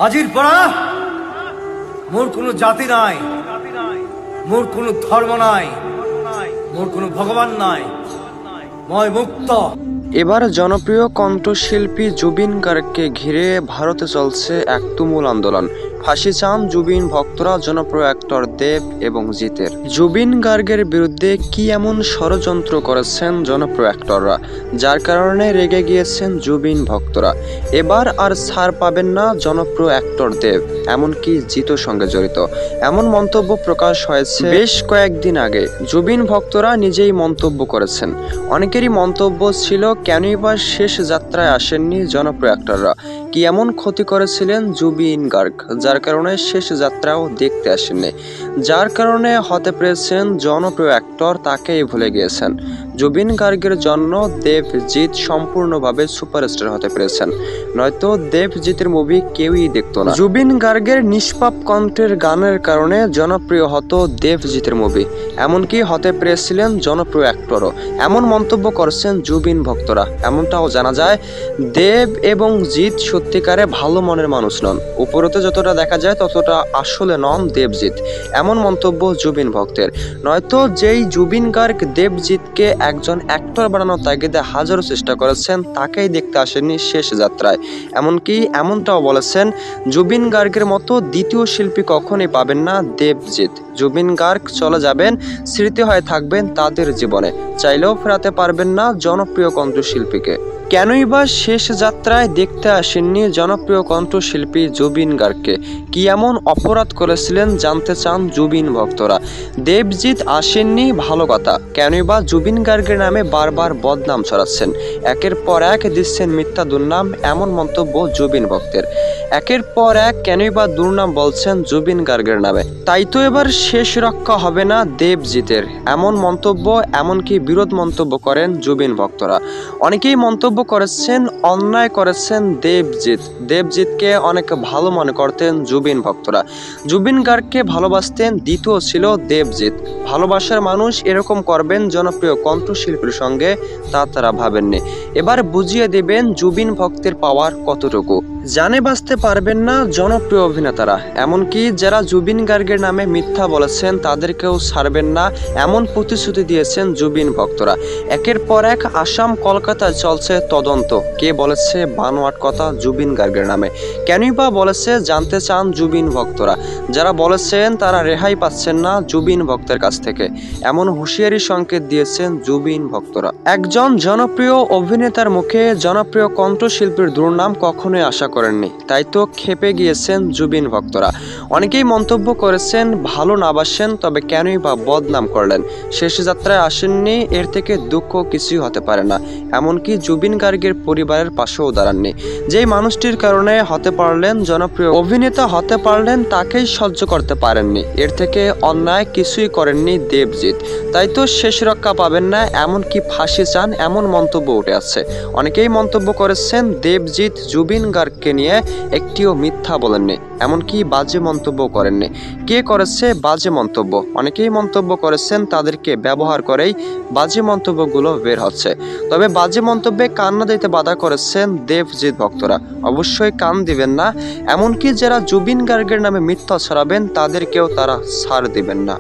আজির পড়া মোর কোনো জাতি নাই, মোর কোনো ধর্ম নাই, মোর কোনো ভগবান নাই, মই মুক্ত। এবার জনপ্রিয় কণ্ঠশিল্পী জুবিন গার্গকে ঘিরে ভারতে চলছে এক তুমুল আন্দোলন। ফাঁসি চান জুবিন ভক্তরা জনপ্রিয় অ্যাক্টর দেব এবং জিতের। জুবিন গার্গের বিরুদ্ধে কি এমন ষড়যন্ত্র করেছেন জনপ্রিয় অ্যাক্টররা, যার কারণে রেগে গিয়েছেন জুবিন ভক্তরা। এবার আর ছাড় পাবেন না জনপ্রিয় অ্যাক্টর দেব, এমনকি জিতের সঙ্গে জড়িত এমন মন্তব্য প্রকাশ হয়েছে বেশ কয়েকদিন আগে। জুবিন ভক্তরা নিজেই মন্তব্য করেছেন। অনেকেরই মন্তব্য ছিল, কেনই বা শেষ যাত্রায় আসেননি জনপ্রিয় অ্যাক্টররা, কি এমন ক্ষতি করেছিলেন জুবিন গার্গ যার কারণে শেষ যাত্রাও দেখতে আসেননি, যার কারণে হতে পেরেছেন জনপ্রিয় অ্যাক্টর তাকেই ভুলে গিয়েছেন। জুবিন গার্গের জন্য দেবজিৎ সম্পূর্ণভাবে সুপারস্টার হতে পেরেছেন, নয়তো দেবজিতের মুভি কেউই দেখতো না। জুবিন গার্গের নিষ্পাপ কণ্ঠের গানের কারণে জনপ্রিয় হতো দেবজিতের মুভি, এমনকি হতে পেরেছিলেন জনপ্রিয় অ্যাক্টরও। এমন মন্তব্য করছেন জুবিন ভক্তরা। এমনটাও জানা যায়, দেব এবং জিৎ সত্যিকারে ভালো মনের মানুষ নন, উপরতে যতটা দেখা যায় ততটা আসলে নন দেবজিৎ, এমন মন্তব্য জুবিন ভক্তের। নয়তো যেই জুবিন গার্গ দেবজিৎকে একজন অ্যাক্টর বানানোর তাগিদে হাজারো চেষ্টা করেছেন, তাকেই দেখতে আসেননি শেষ যাত্রায়। এমনকি এমনটাও বলেছেন, জুবিন গার্গের মতো দ্বিতীয় শিল্পী কখনই পাবেন না দেবজিৎ। জুবিন গার্গ চলে যাবেন, স্মৃতি হয়ে থাকবেন তাদের জীবনে, চাইলেও ফেরাতে পারবেন না জনপ্রিয় কণ্ঠশিল্পীকে। কেনই বা শেষ যাত্রায় দেখতে আসেননি জনপ্রিয় কণ্ঠশিল্পী জুবিন গার্গকে, কি এমন অপরাধ করেছিলেন জানতে চান জুবিন ভক্তরা। দেবজিৎ আসেননি ভালো কথা, কেনই বা জুবিন গার্গের নামে বারবার বদনাম ছড়াচ্ছেন, একের পর এক দিচ্ছেন মিথ্যা দুর্নাম, এমন মন্তব্য জুবিন ভক্তের। একের পর এক কেনই বা দুর্নাম বলছেন জুবিন গার্গের নামে, তাই তো এবার শেষ রক্ষা হবে না দেবজিতের, এমন মন্তব্য, এমনকি বিরোধ মন্তব্য করেন জুবিন ভক্তরা। অনেকেই মন্তব্য করেছেন অন্যায় করেছেন দেবজিৎকে অনেক ভালো মনে করতেন জুবিন ভক্তরা। জুবিন গার্গকে ভালোবাসতেন, দ্বিতীয় ছিল দেবজিৎ। ভালোবাসার মানুষ এরকম করবেন জনপ্রিয় কণ্ঠশিল্পীর সঙ্গে, তা তারা ভাবেননি। এবার বুঝিয়ে দেবেন জুবিন ভক্তের পাওয়ার কতটুকু। জানে বাঁচতে পারবেন না জনপ্রিয় অভিনেতারা, এমনকি যারা জুবিন গার্গের নামে মিথ্যা বলেছেন তাদেরকেও ছাড়বেন না, এমন প্রতিশ্রুতি দিয়েছেন জুবিন ভক্তরা। একের পর এক আসাম কলকাতায় চলছে তদন্ত, কে বলেছে বানোয়াট কথা জুবিন গার্গের নামে, কেনই বা বলেছে জানতে চান জুবিন ভক্তরা। যারা বলেছেন তারা রেহাই পাচ্ছেন না জুবিন ভক্তের কাছ থেকে, এমন হুঁশিয়ারি সংকেত দিয়েছেন জুবিন ভক্তরা। একজন জনপ্রিয় অভিনেতার মুখে জনপ্রিয় কণ্ঠশিল্পীর দুর্নাম কখনোই আশা করেননি, তাই তো খেপে গিয়েছেন জুবিন ভক্তরা। অনেকেই মন্তব্য করেছেন, ভালো না বাসেন তবে কেনই বা বদনাম করলেন, শেষ যাত্রায় আসেননি, এর থেকে দুঃখ কিছুই হতে পারে না। এমনকি জুবিন গার্গের পরিবারের পাশেও দাঁড়াননি। যেই মানুষটির কারণে হতে পারলেন জনপ্রিয় অভিনেতা হতে পারলেন, তাকেই সহ্য করতে পারেননি, এর থেকে অন্যায় কিছুই করেননি দেবজিৎ, তাই তো শেষ রক্ষা পাবেন না, এমনকি ফাঁসি চান, এমন মন্তব্য উঠে আসছে। অনেকেই মন্তব্য করেছেন দেবজিৎ জুবিন গার্গকে নিয়ে একটিও মিথ্যা বলেননি, এমনকি বাজে মন্তব্য করেননি। কে করেছে বাজে মন্তব্য? অনেকেই মন্তব্য করেছেন তাদেরকে ব্যবহার করেই বাজে মন্তব্যগুলো বের হচ্ছে। তবে বাজে মন্তব্যে কান না দিতে বাধা করেছেন দেবজিৎ ভক্তরা, অবশ্যই কান দিবেন না, এমনকি যারা জুবিন গার্গের নামে মিথ্যা ছড়াবেন তাদেরকেও তারা ছাড় দিবেন না।